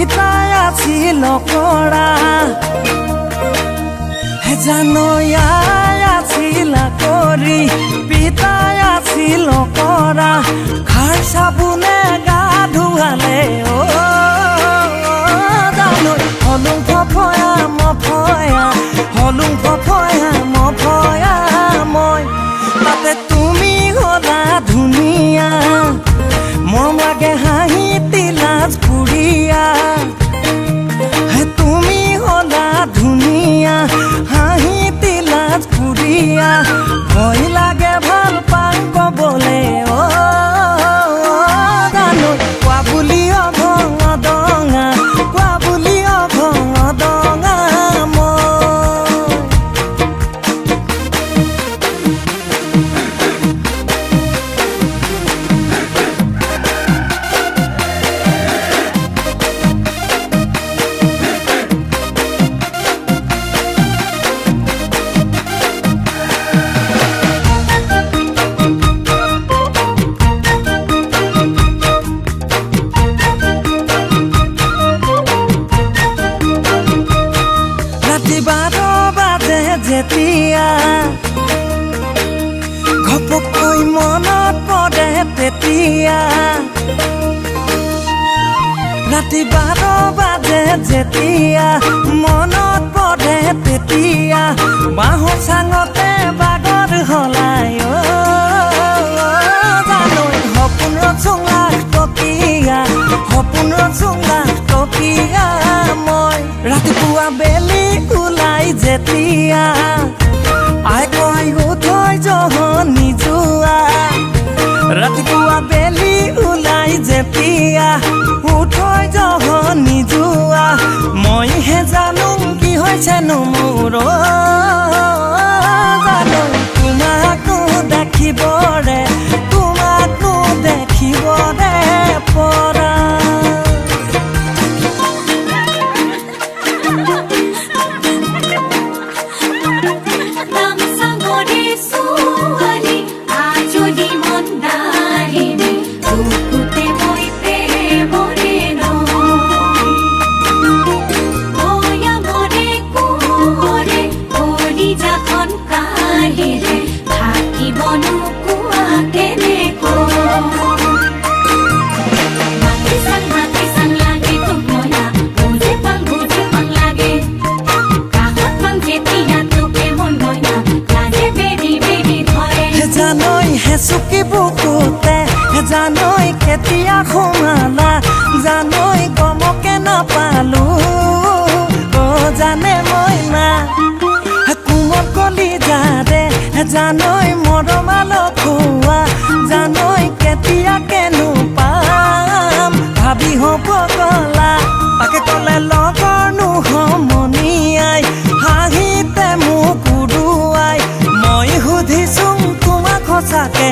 পিতাই আছিল কৰা জানো আই আছিল কৰি পিতাই আছিল কৰা খাৰ চাবোনে গা ধুৱালে জানো হলুং ফফয়া মফয়া হলুং ফফয়া মফয়া মই তাতে তুমি হলা ধুনীয়া মৰম লাগে হাঁহি তিলাজ পুৰিয়া তুমি হলা ধুনীয়া হাঁহি তিলাজ পুৰিয়া ভয় লাগে ভাল পাং কবলে জানো কোৱা বুলি অভং দঙা কোৱা বুলি অভং দঙা যেতিয়া ঘপকৈ মনত পৰে তেতিয়া ৰাতি 12 বাজে যেতিয়া মনত পৰে তেতিয়া বাঁহৰ চাঙতে বাগৰ হলাই জানো সপোন ৰচোং লাখ টকীয়া সপোন ৰচোং লাখ টকীয়া মই ৰাতিপুৱা বেলি ওলাই যেতিয়া আই কয় উঠৈ জহনি যোৱা ৰাতিপুৱা বেলি ওলাই যেতিয়া উঠৈ জহনি যোৱা মইহে জানো কি হৈছেনো মোৰ জানো তোমাকো দেখিবৰে পৰা চুকি বুকুতে জানৈ কেতিয়া সোমালা জানৈ গমকে নাপালো জানে মই না কোমল কলি যাৰে জানৈ মৰমাল খোৱা জানৈ কেতিয়া কেনো পাম ভাবি হ'ব গলা তাকে কলে লগৰ নোহমনিয়াই হাঁহিতে মোক উৰুৱাই মই সুধিছো তোমাক সঁচাকে